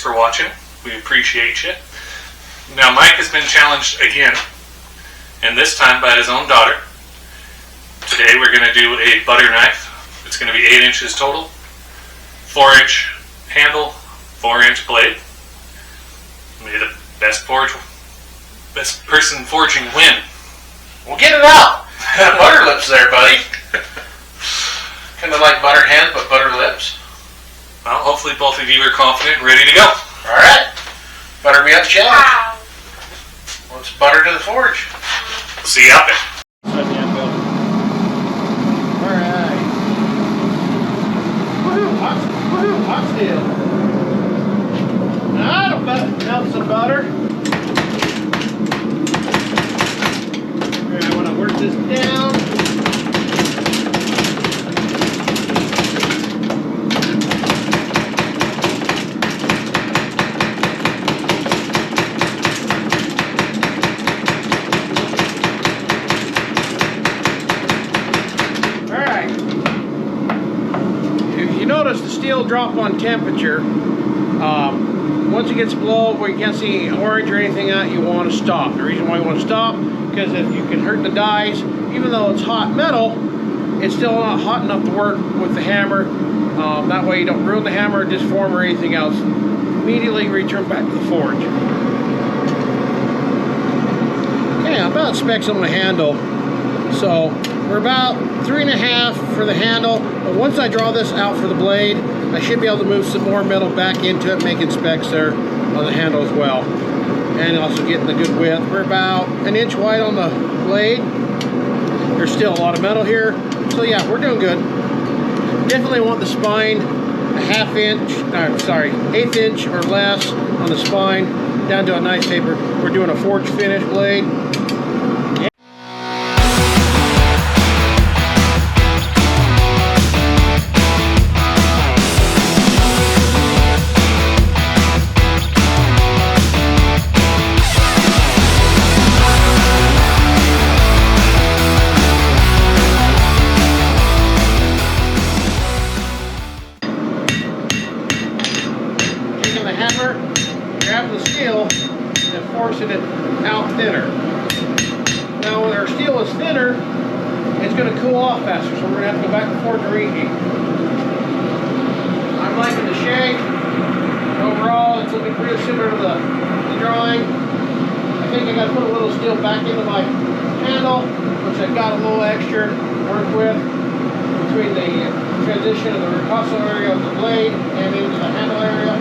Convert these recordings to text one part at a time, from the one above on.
for watching. We appreciate you. Now Mike has been challenged again, and this time by his own daughter. Today we're going to do a butter knife. It's going to be 8 inches total, 4-inch handle, 4-inch blade. May the best person forging win. Well, get it out. Butter lips there, buddy. Kind of like butter hands, but butter lips. Well, hopefully both of you are confident and ready to go. All right. Butter me up challenge. Let's butter to the forge. See you out there. All right. Woohoo! Hot steel. Now I'll melt some butter. I want to work this down. The steel drop on temperature. Once it gets below where you can't see orange or anything out, you want to stop. The reason why you want to stop, because if you can hurt the dies, even though it's hot metal, it's still not hot enough to work with the hammer. That way you don't ruin the hammer, disform, or anything else. Immediately return back to the forge. Okay, I'm about specs on the handle. So we're about 3.5 for the handle, but once I draw this out for the blade, I should be able to move some more metal back into it, making specs there on the handle as well, and also getting the good width. We're about 1 inch wide on the blade. There's still a lot of metal here, so yeah, we're doing good. Definitely want the spine a 1/8 inch or less on the spine, down to a nice taper. We're doing a forge finish blade. Grab the steel and forcing it out thinner. Now when our steel is thinner, it's going to cool off faster, so we're going to have to go back and forth to reheat. I'm liking the shape. Overall, it's looking pretty similar to the drawing. I think I got to put a little steel back into my handle, which I've got a little extra to work with between the transition of the ricasso area of the blade and into the handle area.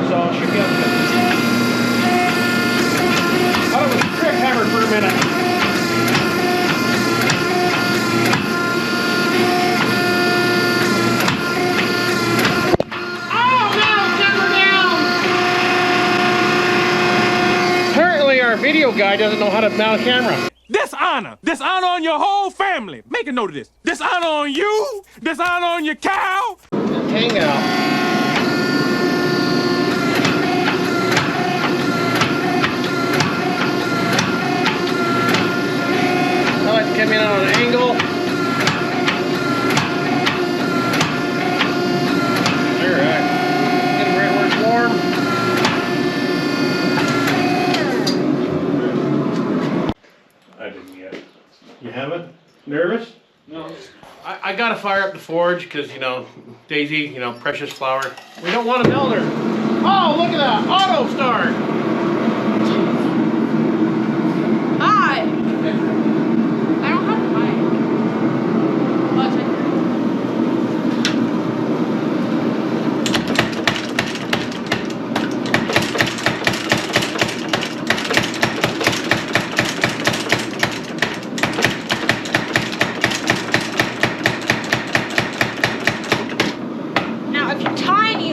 So I should be able to thought it was a trick hammer for a minute. Oh no, hammer down! Apparently our video guy doesn't know how to mount a camera. Dishonor! Dishonor on your whole family! Make a note of this. Dishonor on you! Dishonor on your cow! Hang out. Come in on an angle. Alright. Get it right where it's warm. I didn't yet. You haven't? Nervous? No. I gotta fire up the forge because, you know, Daisy, you know, precious flower. We don't want to melt her. Oh, look at that! Auto start! Hi!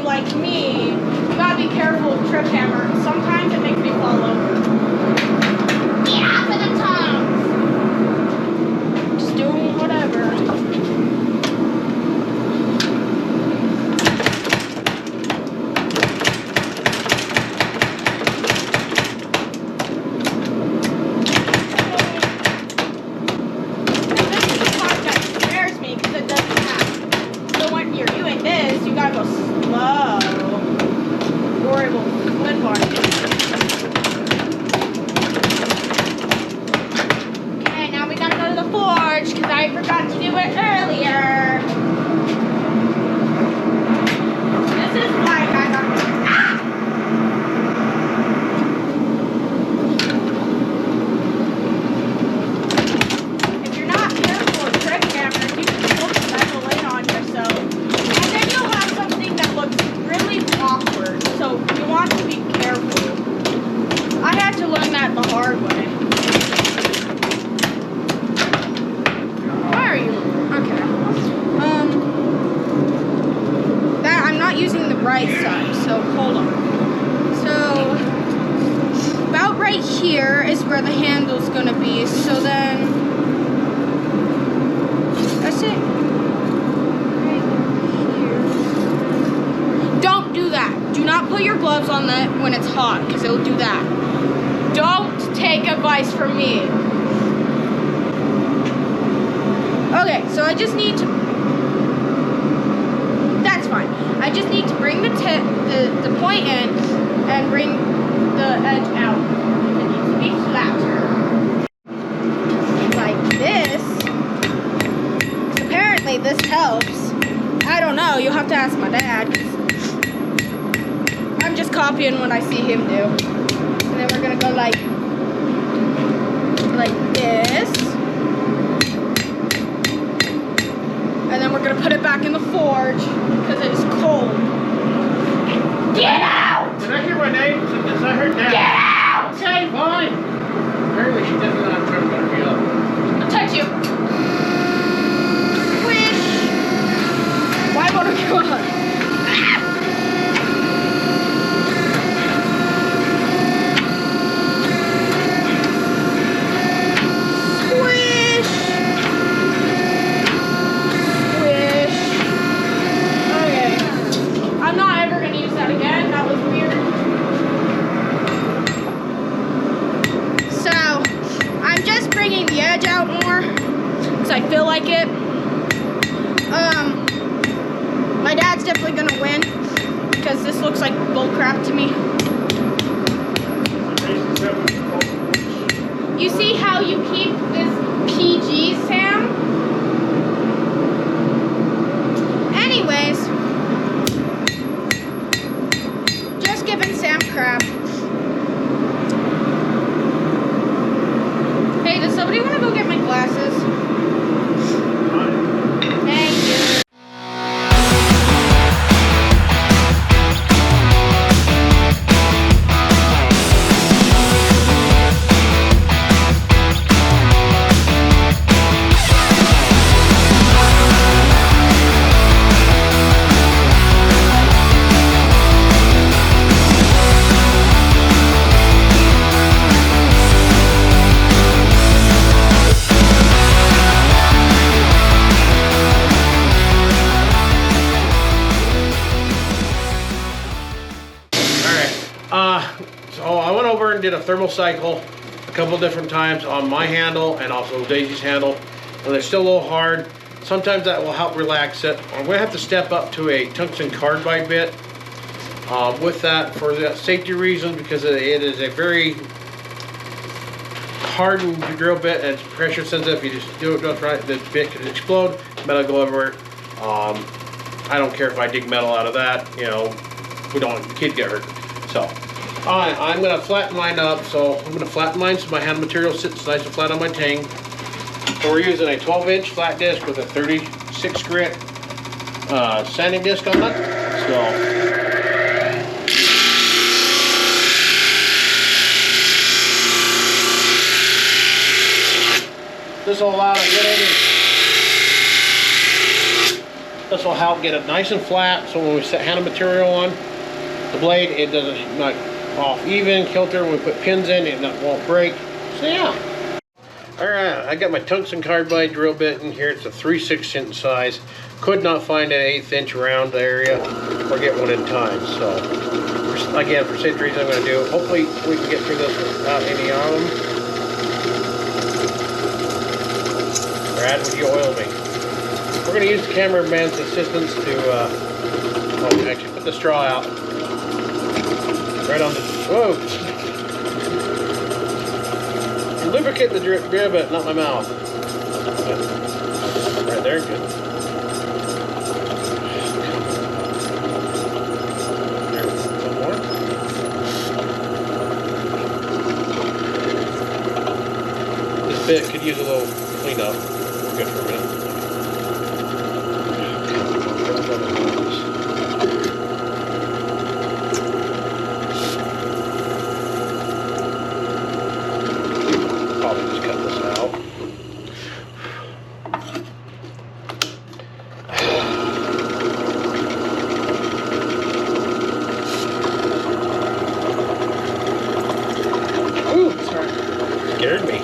Like me, you gotta be careful with trip hammer. Sometimes I forgot to do it earlier. This is why I got If you're not careful with trick cameras, you can pull the metal in on yourself. And then you'll have something that looks really awkward. So you want to be careful. I had to learn that the hard way. Why are you? Okay. That I'm not using the right side, so hold on. So about right here is where the handle's gonna be. So then that's it. Right here. Don't do that. Do not put your gloves on that when it's hot, because it'll do that. Don't take advice from me. Okay, so I just need to. That's fine. I just need to bring the tip, the point in, and bring the edge out. It needs to be flatter. Like this. Apparently this helps. I don't know. You'll have to ask my dad. I'm just copying what I see him do. And then we're gonna go like this. And then we're gonna put it back in the forge because it's cold. Get out! Did I hear my name? Did I heard that? Get out! Okay, fine. Apparently she doesn't know I'm trying to better me up. I'll touch you. Squish! Why won't it go on? I feel like it. My dad's definitely gonna win because this looks like bullcrap to me. You see how you keep this PG, Sam? Anyways, just giving Sam crap. Hey, does somebody want to go get my glasses? Thank you. So I went over and did a thermal cycle a couple different times on my handle and also Daisy's handle, and they're still a little hard. Sometimes that will help relax it. I'm going to have to step up to a tungsten carbide bit with that for the safety reasons, because it is a very hardened drill bit and it's pressure sensitive. If you just do it just right, the bit could explode, metal go everywhere. I don't care if I dig metal out of that, you know, we don't want the kid get hurt. So I'm going to flatten mine up. So I'm going to flatten mine so my handle material sits nice and flat on my tang. So we're using a 12-inch flat disc with a 36 grit sanding disc on it. So this will allow to get in. This will help get it nice and flat, so when we set handle material on the blade, it doesn't not off even, kilter. When we put pins in, it won't break. So yeah. Alright, I got my tungsten carbide drill bit in here. It's a 3/6 inch size. Could not find an 1/8 inch round area or get one in time. So again, for safety reasons, I'm going to do. Hopefully we can get through this without any of them. Brad, would you oil me? We're going to use the cameraman's assistance to actually put the straw out. Right on the, whoa! Lubricate the drill bit, not my mouth. They're good. There, one more. This bit could use a little cleanup. We're good for a minute. Probably just cut this out. Ooh, sorry. Scared me.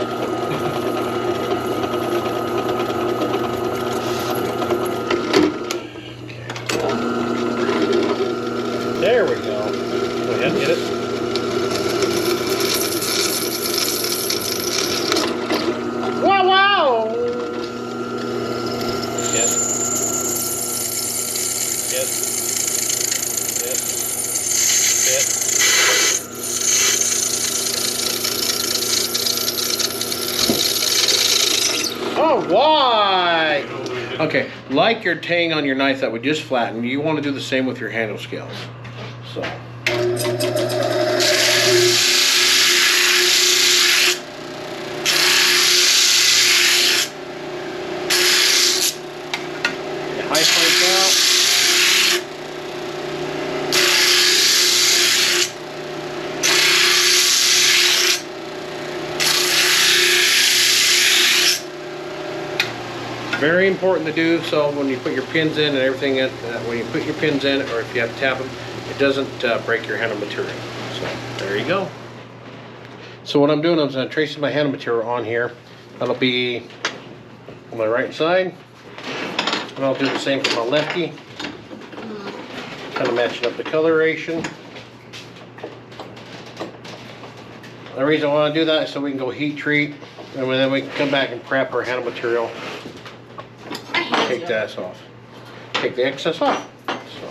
There we go. Go ahead and get it. Wow, wow! Yes. Yes. Yes. Yes. Oh, why? Okay, like your tang on your knife that would just flatten, you want to do the same with your handle scales. So. High points out. Very important to do so when you put your pins in and everything. When you put your pins in, or if you have to tap them, it doesn't break your handle material. So there you go. So what I'm doing is I'm tracing my handle material on here. That'll be on my right side. And I'll do the same for my lefty. Kind of matching up the coloration. The reason I want to do that is so we can go heat treat, and then we can come back and prep our handle material. Take that off. Take the excess off. So.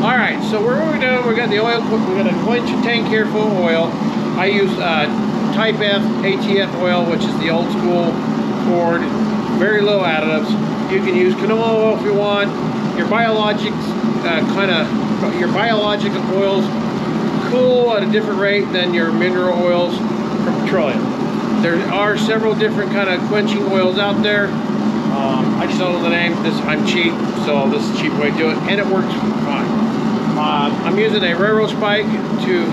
All right. So what are we doing? We got the oil. We got a quench tank here full of oil. I use Type F ATF oil, which is the old school Ford. Very low additives. You can use canola oil if you want. Your biologics your biological oils cool at a different rate than your mineral oils from petroleum. There are several different kind of quenching oils out there. I just don't know the name. I'm cheap, so this is a cheap way to do it, and it works fine. I'm using a railroad spike to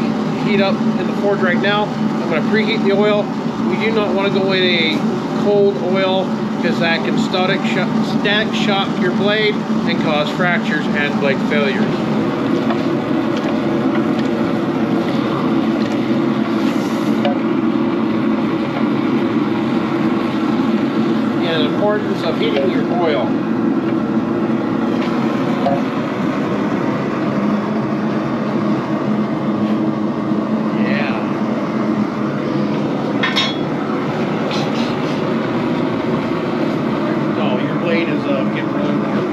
heat up in the Ford right now. I'm going to preheat the oil. We do not want to go in a cold oil because that can static shock your blade and cause fractures and blade failures. The importance of heating your oil. Yeah. Oh, your blade is getting really warm.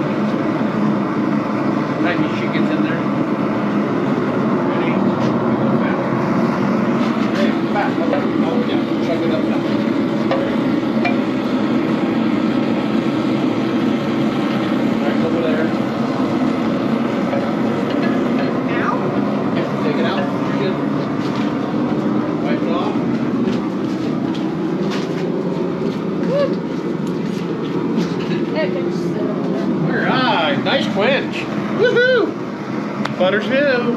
Time your shit gets in there. Ready? Ready? Back. Oh yeah. Chug it up now. Over there. Now? Take it out. You're good. Wipe it off. Alright, nice quench. Woohoo! Butters new.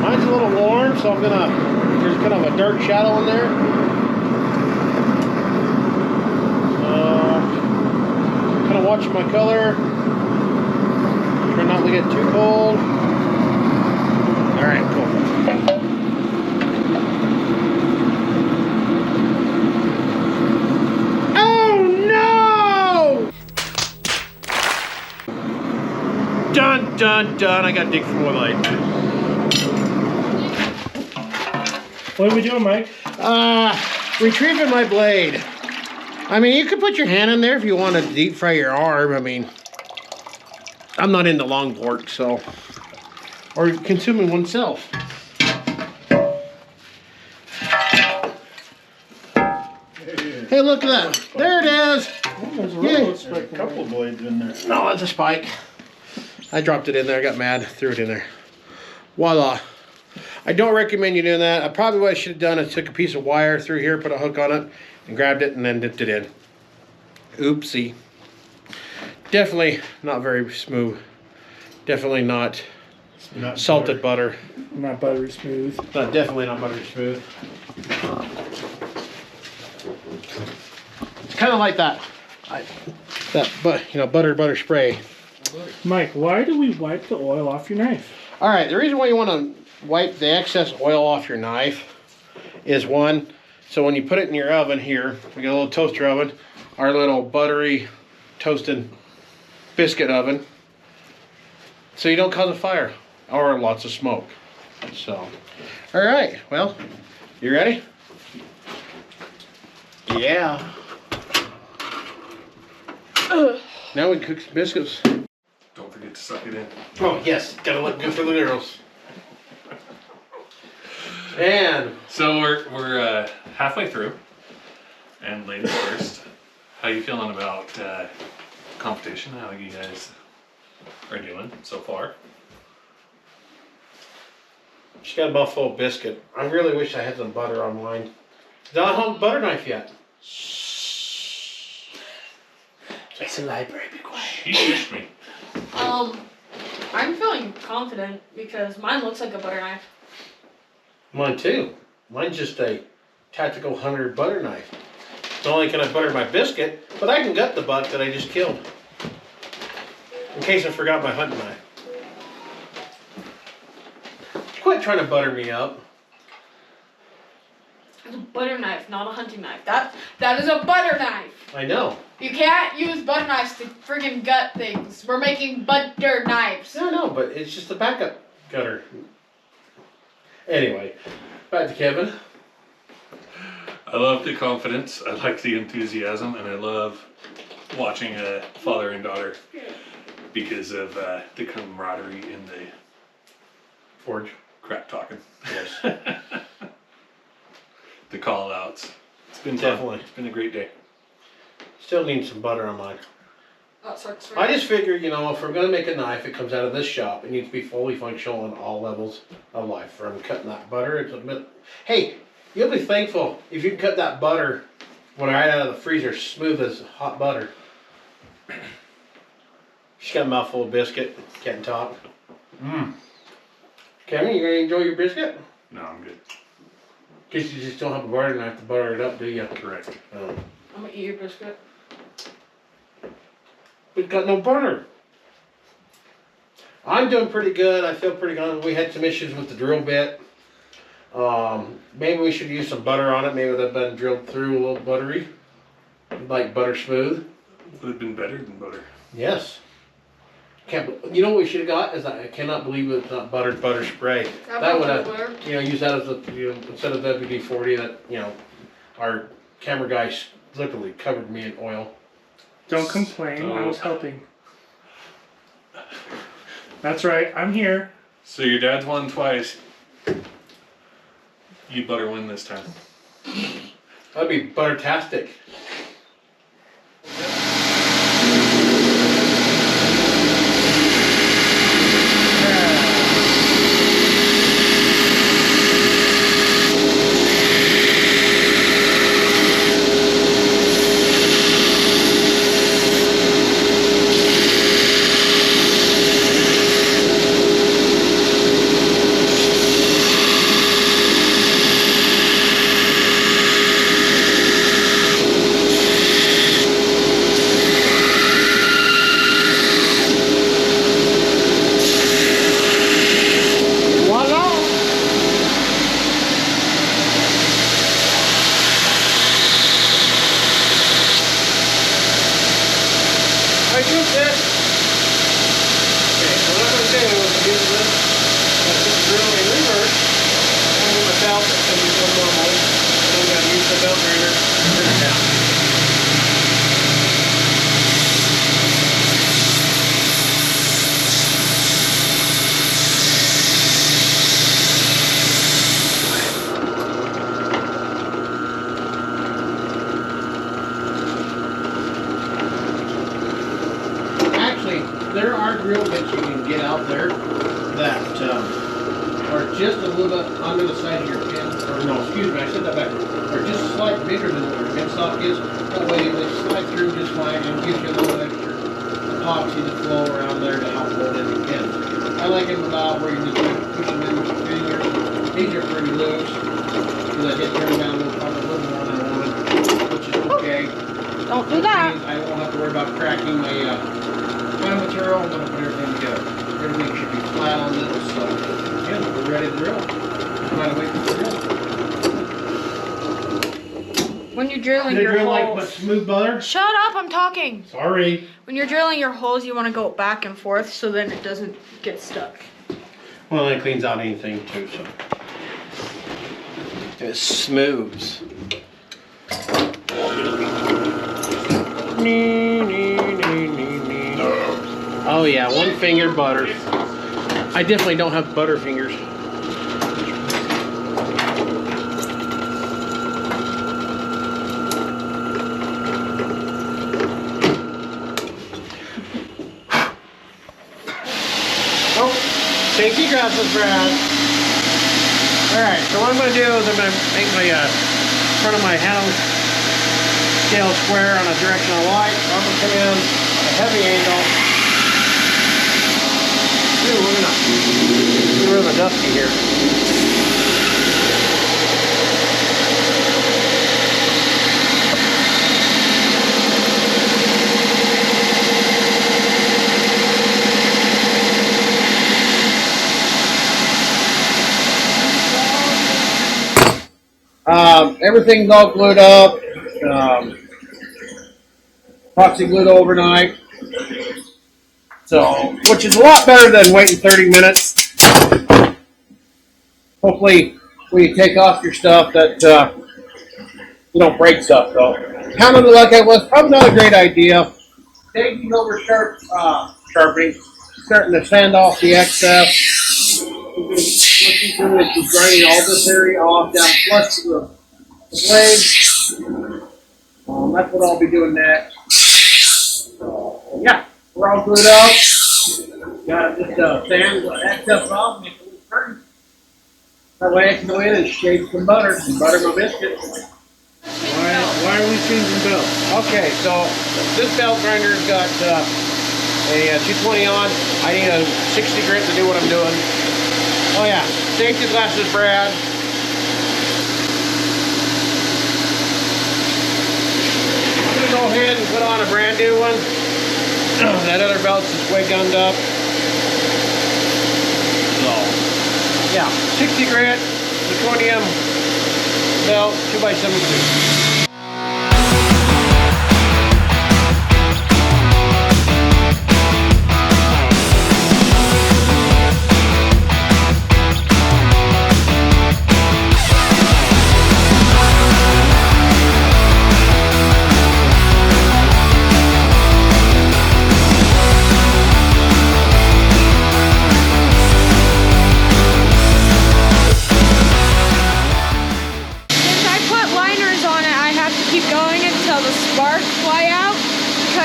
Mine's a little warm, so I'm gonna. There's kind of a dark shadow in there. Kind of watching my color. Try not to get too cold. Alright, cool. Oh no! Dun dun dun, I got dig for more light. What are we doing, Mike? Retrieving my blade. I mean, you could put your hand in there if you want to deep fry your arm. I mean, I'm not into long pork, so. Or consuming oneself. Hey, look at that. There it is. There's a Yeah. railroad spike. A couple blades in there. No, it's a spike. I dropped it in there, got mad, threw it in there. Voila. I don't recommend you doing that. I probably what I should have done is took a piece of wire through here, put a hook on it, and grabbed it and then dipped it in. Oopsie. Definitely not very smooth. Definitely not salted butter. Not buttery smooth. Not definitely not buttery smooth. It's kind of like that. Butter spray. Mike, why do we wipe the oil off your knife? All right, the reason why you want to wipe the excess oil off your knife is one, so when you put it in your oven here, we got a little toaster oven, our little buttery toasted biscuit oven, so you don't cause a fire or lots of smoke. So, all right, well, you ready? Yeah. Now we can cook some biscuits. Don't forget to suck it in. Oh yes, gotta look good for the girls. And So we're halfway through, and ladies first. How you feeling about competition? How you guys are doing so far? she got a buffalo biscuit. I really wish I had some butter on mine. I don't have a butter knife yet. It's a library, be quiet. He pushed me. I'm feeling confident because mine looks like a butter knife. Mine too. Mine's just a tactical hunter butter knife. Not only can I butter my biscuit, but I can gut the buck that I just killed. In case I forgot my hunting knife. Quit trying to butter me up. It's a butter knife, not a hunting knife. That is a butter knife. I know. You can't use butter knives to friggin' gut things. We're making butter knives. No, but it's just a backup gutter. Anyway, back to Kevin. I love the confidence. I like the enthusiasm, and I love watching a father and daughter because of the camaraderie in the Forge. crap talking. Yes. The call outs. It's been fun. Definitely. It's been a great day. Still need some butter on mine. Oh, sorry. I just figure, if we're going to make a knife, it comes out of this shop. It needs to be fully functional on all levels of life. From cutting that butter, it's a bit... Hey, you'll be thankful if you can cut that butter when right out of the freezer, smooth as hot butter. She's got a mouthful of biscuit. Can't talk. Kevin, you gonna enjoy your biscuit? No, I'm good. Guess you just don't have a butter knife to butter it up, do you? Correct. Oh. I'm gonna eat your biscuit. We've got no butter. I'm doing pretty good. I feel pretty good. We had some issues with the drill bit. Maybe we should use some butter on it. Maybe that'd been drilled through a little buttery. Like butter smooth. Would have been better than butter. Yes. You know what we should have got? I cannot believe it's not buttered butter spray. That would have, use that as instead of WD-40 that, our camera guy literally covered me in oil. Don't complain, I was helping. That's right, I'm here. So your dad's won twice. You better win this time. That'd be buttertastic. are just a little bit under the side of your pin, or no, excuse me, I said that back, or just a slight bigger than what your pin stock is. That way they slide through just fine and gives you a little extra epoxy to flow around there to help hold in the pins. I like them where you just push them in with your fingers. These are pretty loose, because I did turn them down probably a little more than I wanted, which is okay. Don't do that. I won't have to worry about cracking my material. I'm going to put everything together. Everything should be flat on this, so yeah, we're ready to drill. Might wait for the drill. When you're drilling They your drill holes. like what, smooth butter? Shut up, I'm talking. Sorry. When you're drilling your holes, you want to go back and forth so then it doesn't get stuck. Well, it cleans out anything too, so. It smooths. Oh yeah, one finger butter. I definitely don't have butter fingers. Oh, safety glasses, Brad. Alright, so what I'm going to do is I'm going to make my front of my handle scale square on a directional light. I'm going to come in at a heavy angle. Ooh, look at that. It's really dusty here. Everything's all glued up. Epoxy glued overnight. So, which is a lot better than waiting 30 minutes. Hopefully, when you take off your stuff, that you don't break stuff, though. Pounding it like I was, probably not a great idea. Taking over sharpening, starting to sand off the excess. What you do is you're grinding all this area off down flush to the blade. That's what I'll be doing next. So, yeah, we're all glued up. Got to just sand the excess off, make it look pretty. That way I can go in and shave some butter and butter my biscuits. Why are we changing belts? Okay, so this belt grinder's got a 220 on. I need a 60 grit to do what I'm doing. Oh yeah, safety glasses, Brad. I'm gonna go ahead and put on a brand new one. That other belt's just way gunned up. So, yeah, 60 grit, plutonium belt, 2x72.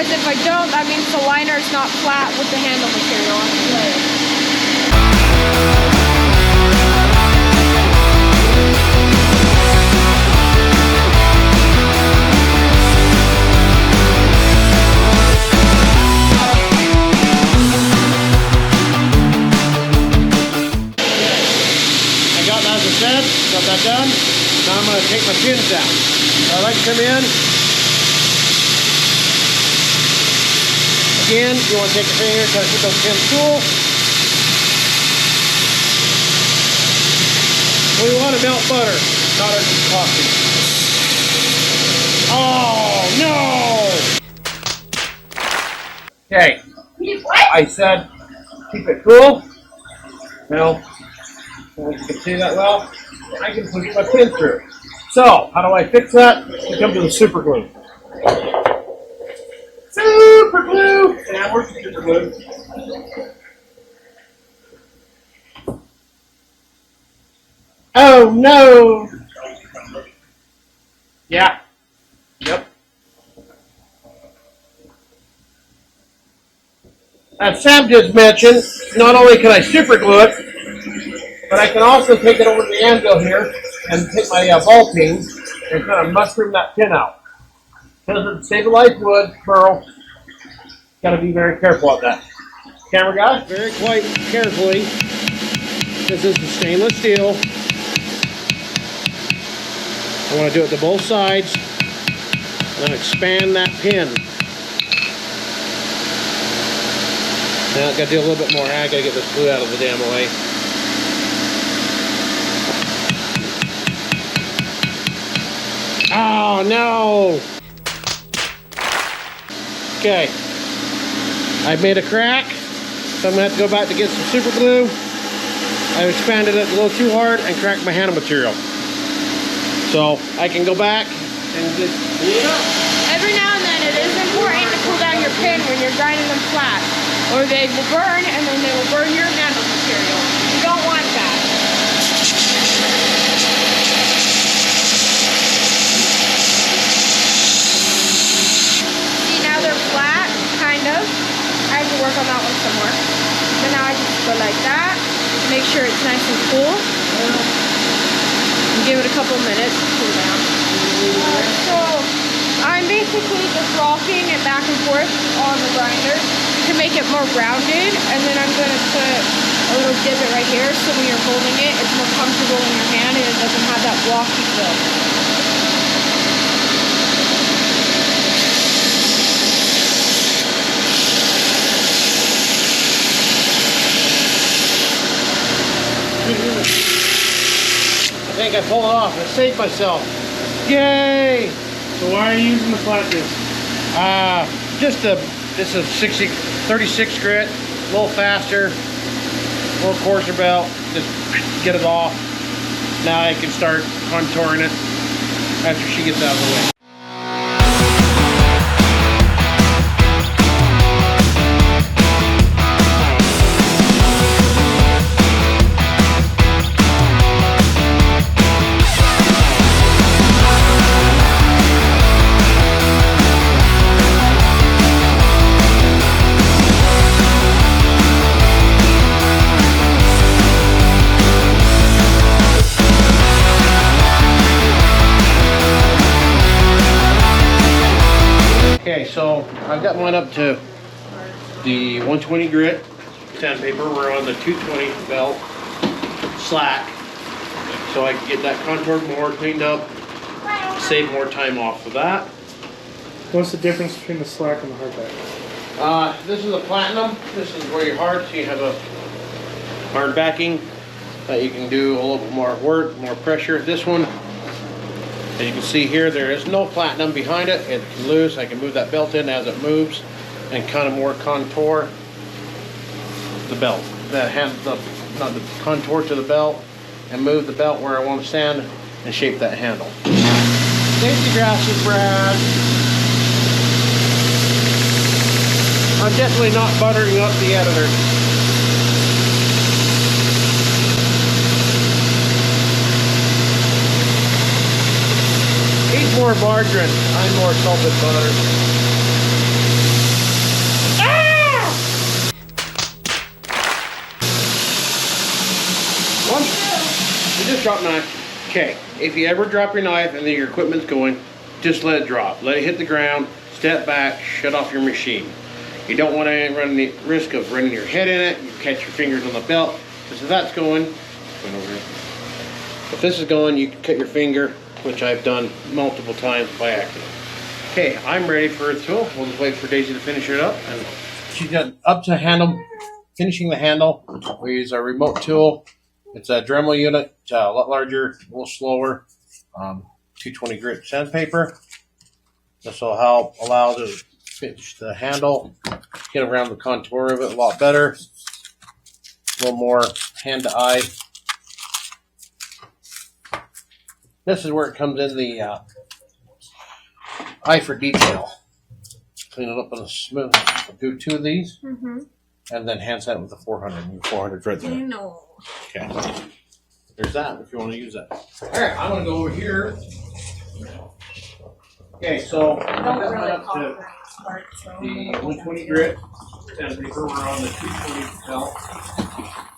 If I don't, that means the liner is not flat with the handle material on the blade. I got that, as I said, got that done. Now I'm going to take my pins down. So I like to come in. Again, you want to take your finger, try to keep those pins cool. We want to melt butter, not our coffee. Oh, no! Okay, I said keep it cool. Now, you can see that well. I can push my pin through. So, how do I fix that? We come to the super glue. Super glue! Yeah, we're super glue. Oh no! Yeah. Yep. As Sam just mentioned, not only can I super glue it, But I can also take it over to the anvil here and take my ball peen and kind of mushroom that pin out. Because it's stabilized wood, pearl, got to be very careful of that. Camera guy? Very quite carefully. This is the stainless steel. I want to do it to both sides. And then expand that pin. Now I've got to do a little bit more. I got to get this glue out of the damn way. Oh no! Okay. I've made a crack, so I'm going to have to go back to get some super glue. I've expanded it a little too hard and cracked my handle material. So I can go back and just glue it up. Every now and then it is important to cool down your pin when you're grinding them flat, or they will burn and then they will burn your handle material. You don't want that. See, now they're flat, kind of. I have to work on that one some more. But now I just go like that. Make sure it's nice and cool. And give it a couple minutes to cool down. So I'm basically just rocking it back and forth on the grinder to make it more rounded. And then I'm going to put a little divot right here so when you're holding it, it's more comfortable in your hand and it doesn't have that wonky feel. I think I pulled it off. I saved myself. Yay! So why are you using the flat disc? This is 36 grit, a little faster, a little coarser belt. Just get it off. Now I can start contouring it after she gets out of the way. Okay, so I've got mine up to the 120 grit sandpaper. We're on the 220 belt slack, so I can get that contoured more, cleaned up, save more time off of that. What's the difference between the slack and the hardback? This is a platinum. This is where you're hard, so you have a hard backing that you can do a little bit more work, more pressure. This one, as you can see here, there is no platinum behind it. It can loose. I can move that belt in as it moves and kind of more contour the belt. Not the contour to the belt, and move the belt where I want to stand and shape that handle. Safety grasses, Brad. I'm definitely not buttering up the editor. He's more margarine, I'm more salted butter. Ah! One, you just dropped knife. Okay, if you ever drop your knife and then your equipment's going, just let it drop. Let it hit the ground, step back, shut off your machine. You don't want to run the risk of running your head in it. You catch your fingers on the belt. Because if that's going over here. If this is going, you can cut your finger, which I've done multiple times by accident. Okay, I'm ready for a tool. We'll just wait for Daisy to finish it up. And she's got up to handle, finishing the handle. We use our remote tool. It's a Dremel unit, a lot larger, a little slower. 220 grit sandpaper. This will help allow to finish the handle, get around the contour of it a lot better. A little more hand to eye. This is where it comes in the eye for detail. Clean it up on a smooth. Do two of these, and then hand set it with the 400. 400 right there. No. Okay. There's that if you want to use that. All right, I'm going to go over here. Okay, so Don't that's really up call to it smart, so. the 120 grit sandpaper. We're on the 220 belt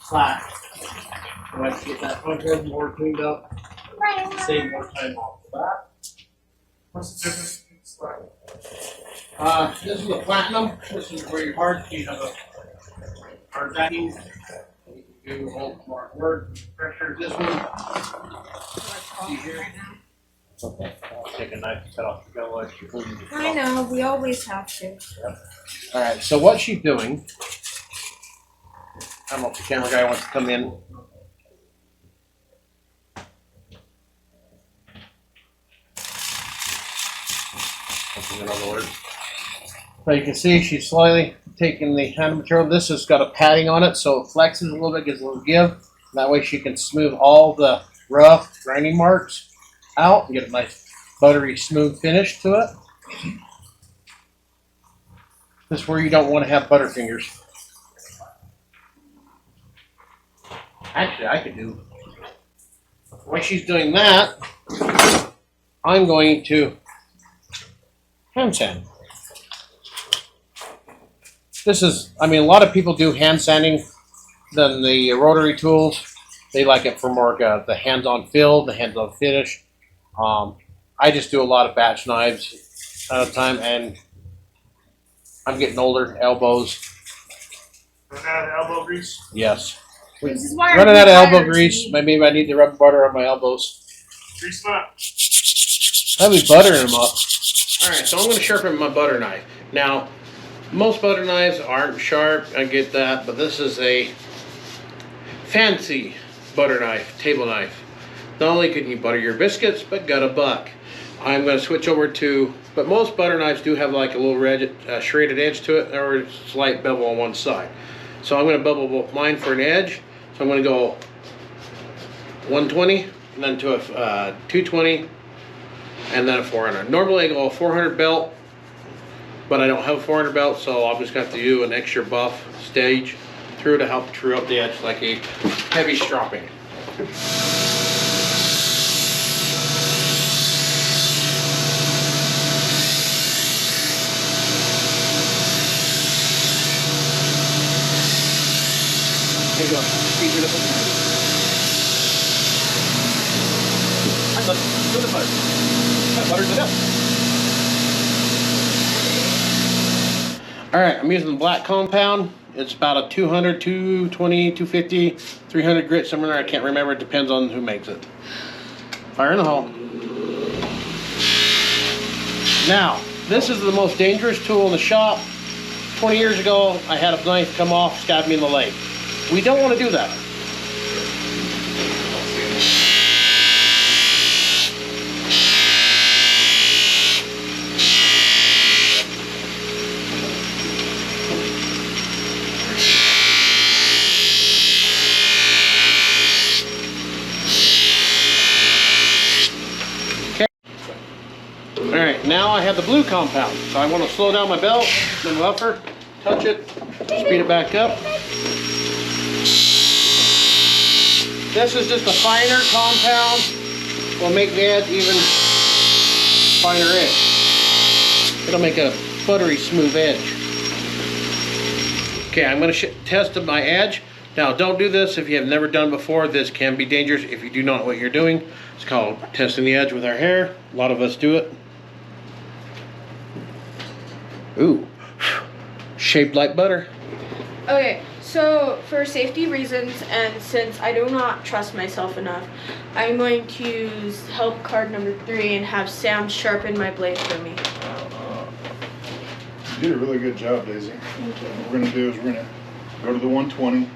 flat. I like to get that front head more cleaned up, save more time off the back. What's the difference between the slack? This is a platinum. This is where you have a hard backing. You can do all more work, pressure. This one. See here. Okay, I'll take a knife to cut off the bellow. I know, we always have to. All right, so what she's doing, I don't know if the camera guy wants to come in. So you can see she's slightly taking the handle material. This has got a padding on it, so it flexes a little bit, gives a little give. That way she can smooth all the rough grinding marks out and get a nice buttery smooth finish to it. This is where you don't want to have butterfingers. Actually, I could do, while she's doing that, I'm going to hand sand. This is, I mean, a lot of people do hand sanding than the rotary tools. They like it for more the hands-on feel, the hands-on finish. I just do a lot of batch knives at a time, and I'm getting older, elbows. Running out of elbow grease? Yes. This is why Running out of elbow grease. Maybe I need to rub butter on my elbows. Grease them up. I'll be buttering them up. Alright, so I'm going to sharpen my butter knife. Now, most butter knives aren't sharp, I get that, but this is a fancy butter knife, table knife. Not only can you butter your biscuits, but got a buck. I'm going to switch over to, but most butter knives do have like a little shredded edge to it, or a slight bevel on one side. So I'm going to bevel both mine for an edge. So I'm going to go 120, and then to a 220, and then a 400. Normally I go a 400 belt, but I don't have a 400 belt, so I'm just going to have to do an extra buff stage through to help true up the edge like a heavy stropping. There you go. Speed it up. I'm not doing the butter. That buttered it up. Alright, I'm using the black compound. It's about a 200, 220, 250, 300 grit, somewhere there. I can't remember. It depends on who makes it. Fire in the hole. Now, this is the most dangerous tool in the shop. 20 years ago, I had a knife come off, stab me in the leg. We don't want to do that. Alright, now I have the blue compound. So I want to slow down my belt, then buffer, touch it, speed it back up. This is just a finer compound. Will make the edge even finer edge. It'll make a buttery smooth edge. Okay, I'm going to test my edge. Now, don't do this if you have never done before. This can be dangerous if you do not know what you're doing. It's called testing the edge with our hair. A lot of us do it. Ooh, shaped like butter. Okay, so for safety reasons and since I do not trust myself enough, I'm going to use help card number 3 and have Sam sharpen my blade for me. You did a really good job, Daisy. Thank you. What we're going to do is we're going to go to the 120,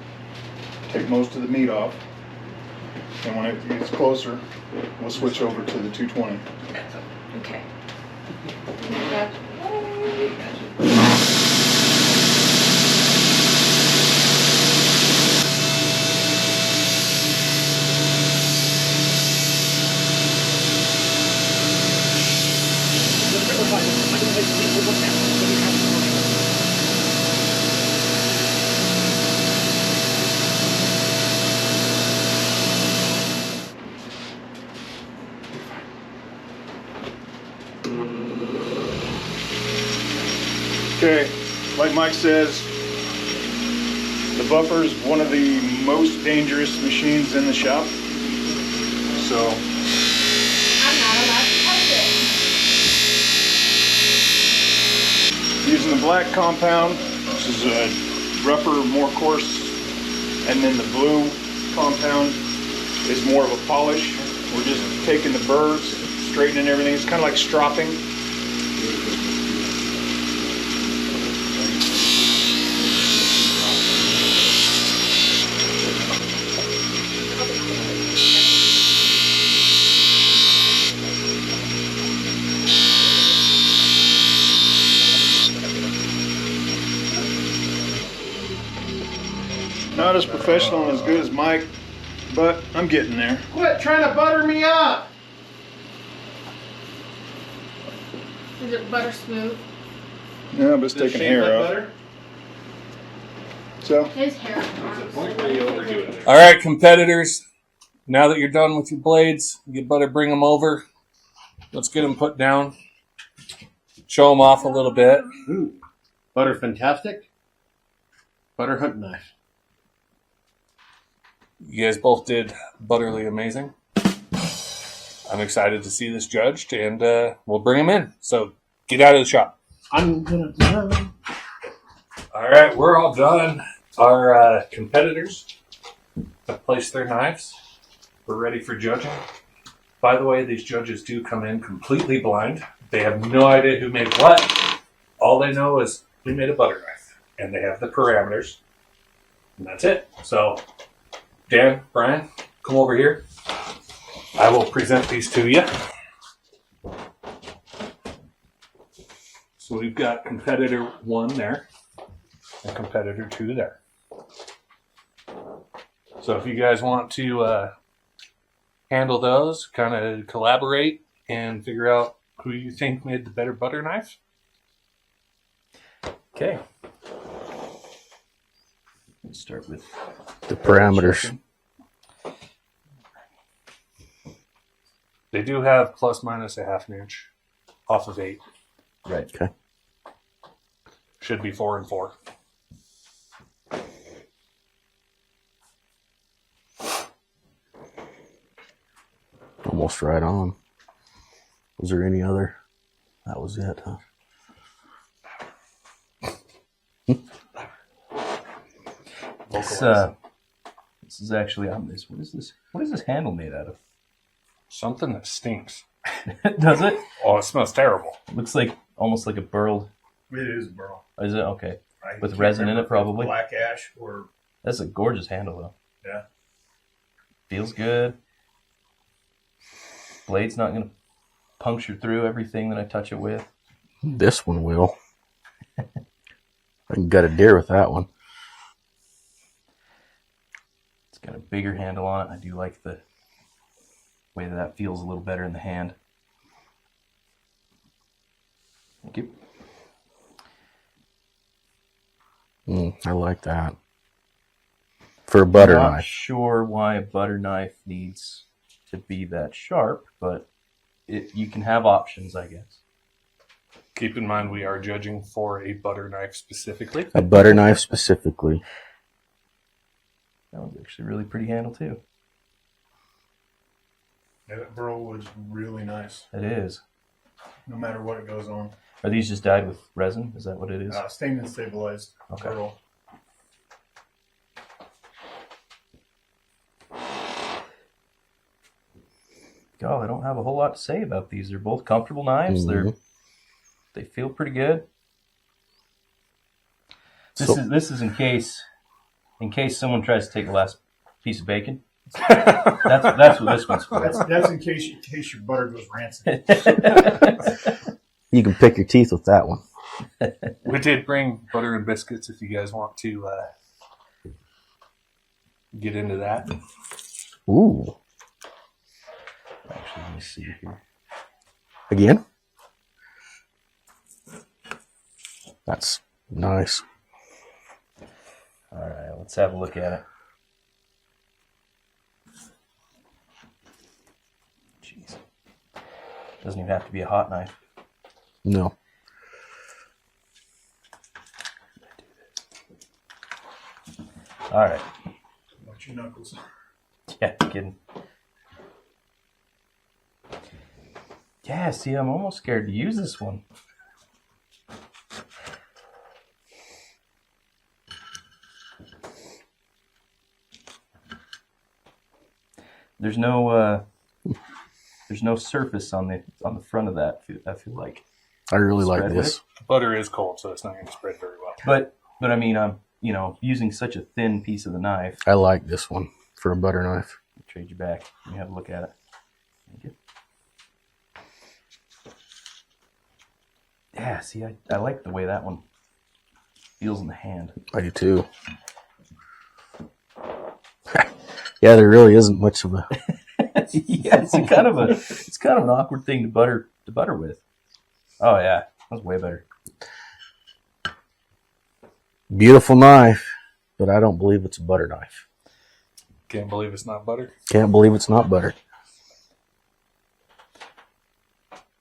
take most of the meat off, and when it gets closer, we'll switch over to the 220. Okay. Okay, like Mike says, the buffer is one of the most dangerous machines in the shop. So I'm not allowed to touch it. using the black compound, this is a rougher, more coarse, and then the blue compound is more of a polish. We're just taking the burrs, straightening everything. It's kind of like stropping. Not as professional and as good as Mike, but I'm getting there. Quit trying to butter me up. Is it butter smooth? Yeah, but it's taking hair off. Butter? So His hair. All right, competitors. Now that you're done with your blades, you better bring them over. Let's get them put down. Show them off a little bit. Ooh, butter fantastic. Butter hunt knife. You guys both did butterly amazing. I'm excited to see this judged, and we'll bring him in. So get out of the shop. I'm gonna know. All right, we're all done. Our competitors have placed their knives. We're ready for judging. By the way, these judges do come in completely blind. They have no idea who made what. All they know is we made a butter knife, and they have the parameters, and that's it. So, Dan, Brian, come over here. I will present these to you. So we've got competitor 1 there, and competitor 2 there. So if you guys want to handle those, kind of collaborate and figure out who you think made the better butter knife. Okay. Let's start with The parameters. They do have plus minus a half an inch off of 8. right. Okay. Should be 4 and 4. Almost right on. Was there any other? That was it, huh? This is actually on this. What is this? What is this handle made out of? Something that stinks. Does it? Oh, it smells terrible. Looks like almost like a burled. it is a burl. Is it okay? I With can't resin in remember it, if it's probably? black ash or That's a gorgeous handle, though. yeah. Feels good. Blade's not going to puncture through everything that I touch it with. This one will. I can gut a deer with that one. It's got a bigger handle on it. I do like the way that feels a little better in the hand. Thank you. I like that. For a butter Not knife. sure why a butter knife needs to be that sharp, but you can have options, I guess. Keep in mind we are judging for a butter knife specifically. A butter knife specifically. That one's actually a really pretty handle, too. Yeah, that burl was really nice. It is. No matter what it goes on. Are these just dyed with resin? Is that what it is? Stained and stabilized Okay. burl. God, I don't have a whole lot to say about these. They're both comfortable knives. They feel pretty good. This is in case someone tries to take the last piece of bacon. That's what this one's for. That's in case your butter goes rancid. You can pick your teeth with that one. We did bring butter and biscuits if you guys want to get into that. Ooh. Actually, let me see here. Again? That's nice. All right, let's have a look at it. Jeez. Doesn't even have to be a hot knife. No. All right. Watch your knuckles. Yeah, kidding. Yeah, see, I'm almost scared to use this one. There's no surface on the front of that. I feel like. I really like Spread this. Butter is cold, so it's not going to spread very well. But I mean, I'm using such a thin piece of the knife. I like this one for a butter knife. I'll trade you back. Let me have a look at it. Thank you. Yeah, see, I like the way that one feels in the hand. I do too. Yeah, there really isn't much of a. Yeah, it's kind of an awkward thing to butter with. Oh yeah, that's way better. Beautiful knife, but I don't believe it's a butter knife. Can't believe it's not butter. Can't believe it's not butter.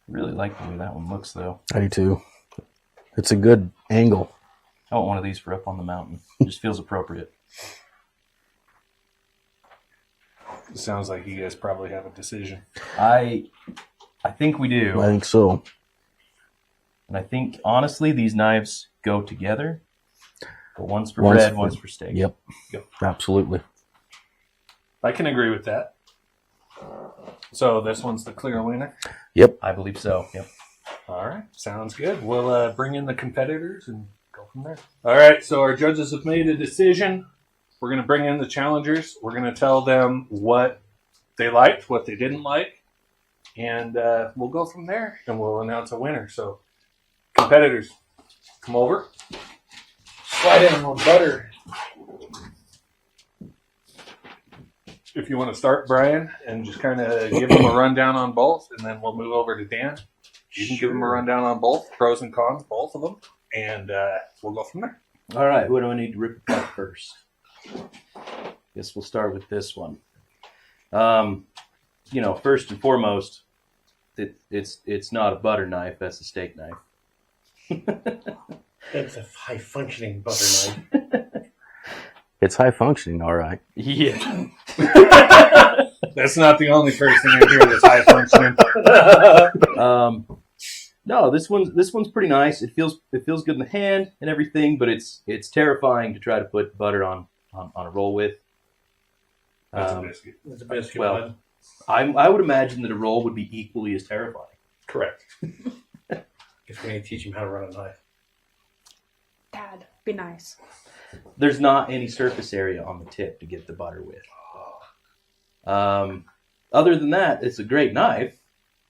Really like the way that one looks, though. I do too. It's a good angle. I want one of these for up on the mountain. It just feels appropriate. It sounds like you guys probably have a decision. I think we do. I think so. And I think, honestly, these knives go together. But one's for bread, one's for steak. Yep. Absolutely. I can agree with that. So this one's the clear winner? Yep. I believe so. Yep. All right. Sounds good. We'll bring in the competitors and go from there. All right. So our judges have made a decision. We're going to bring in the challengers. We're going to tell them what they liked, what they didn't like. And we'll go from there. And we'll announce a winner. So competitors, come over. Slide in on butter. If you want to start, Brian, and just kind of give them a rundown on both, and then we'll move over to Dan. You can give them a rundown on both, pros and cons, both of them, and we'll go from there. All right. What do I need to rip apart first? Guess we'll start with this one. First and foremost, it's not a butter knife. That's a steak knife. It's a high functioning butter knife. It's high functioning, all right. Yeah. That's not the only person in here that's high functioning. No, this one's pretty nice. It feels good in the hand and everything, but it's terrifying to try to put butter on a roll with. That's a biscuit. It's a biscuit. Well, I would imagine that a roll would be equally as terrifying. Correct. Guess we need to teach him how to run a knife. Dad, be nice. There's not any surface area on the tip to get the butter with. Other than that, it's a great knife.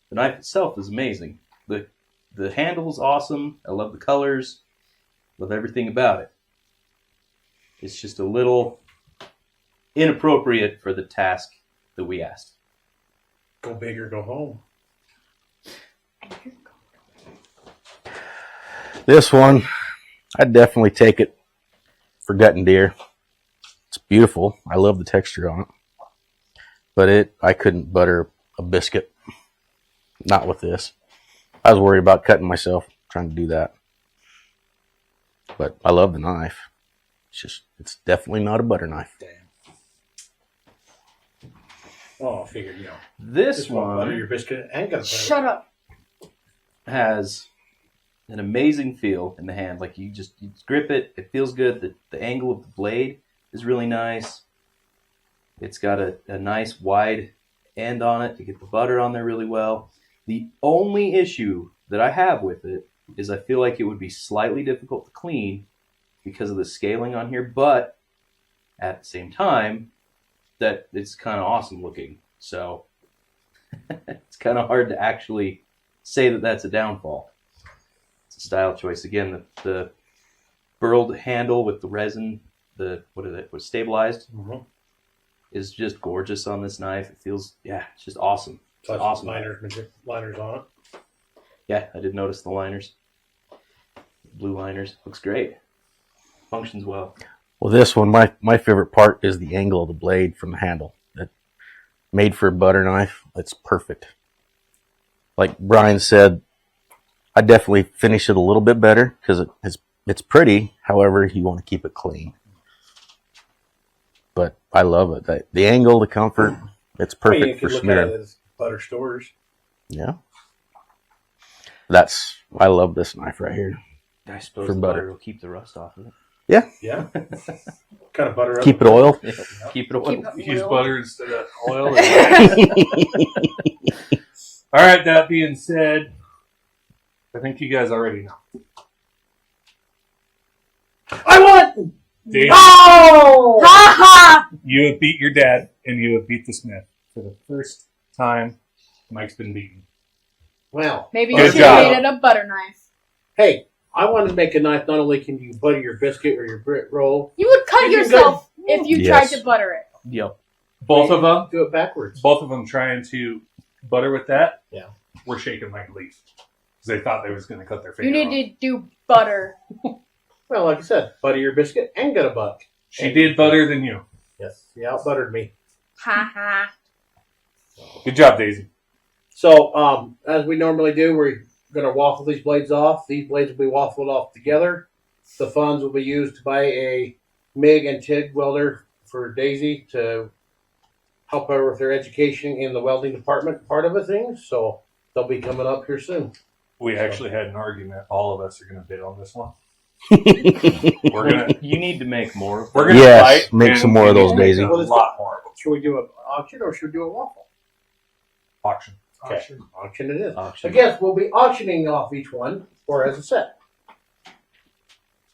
The knife itself is amazing. The handle is awesome. I love the colors. Love everything about it. It's just a little inappropriate for the task that we asked. Go big or go home. This one, I'd definitely take it for gutting deer. It's beautiful. I love the texture on it. But I couldn't butter a biscuit. Not with this. I was worried about cutting myself trying to do that. But I love the knife. It's definitely not a butter knife. Damn. Oh, I figured, This just want to butter one your biscuit and got to Shut up. has an amazing feel in the hand. Like you grip it, it feels good. The angle of the blade is really nice. It's got a nice wide end on it to get the butter on there really well. The only issue that I have with it is I feel like it would be slightly difficult to clean because of the scaling on here, but at the same time, that it's kind of awesome looking. So it's kind of hard to actually say that that's a downfall. It's a style choice. Again, the burled handle with the resin, was stabilized, is just gorgeous on this knife. It feels, it's just awesome. Plus awesome. liners on it. Yeah, I did notice the liners. Blue liners. Looks great. Functions well. Well, this one, my favorite part is the angle of the blade from the handle. It made for a butter knife. It's perfect. Like Brian said, I definitely finish it a little bit better because it's pretty. However, you want to keep it clean. but I love it. The angle, the comfort, it's I mean, you perfect for could look at smearing. it as butter stores. Yeah. I love this knife right here. I suppose For the butter. butter will keep the rust off of it. Yeah. Kind of butter up. Keep it oil. Keep it oil. Use butter instead of oil. All right, that being said, I think you guys already know. I won! Dave, Oh! Ha ha! you have beat your dad, and you have beat the Smith for the first time Mike's been beaten. Well, Maybe Good you should job. have made it a butter knife. hey, I wanted to make a knife. Not only can you butter your biscuit or your Brit roll, You would cut You can yourself if you Yes. tried to butter it. Yep. Both of them, do it backwards. trying to butter with that. Yeah. Were shaking like a leaf because they thought they was going to cut their finger You off. need to do butter. Well, like I said, butter your biscuit and get a buck. She did better than you. Yes, he out-buttered me. Ha ha. Good job, Daisy. So, as we normally do, we're going to waffle these blades off. These blades will be waffled off together. The funds will be used to buy a MIG and TIG welder for Daisy to help her with her education in the welding department part of the thing. So, they'll be coming up here soon. We actually had an argument. All of us are going to bid on this one. We're gonna You need to make more. we're gonna Yes, fight. make and some more of those, we need Daisy. A lot more Should we do an auction or should we do a waffle? auction. Okay, auction it is. Auction. I guess we'll be auctioning off each one or as a set.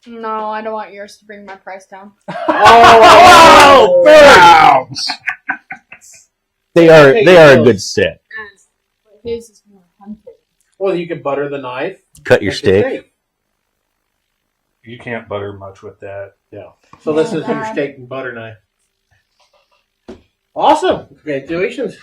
No, I don't want yours to bring my price down. Oh, bounce! They are a good set. His is more hunted. Well, you can butter the knife. Cut your Make the steak. You can't butter much with that. Yeah. So this is your steak and butter knife. Awesome. Congratulations.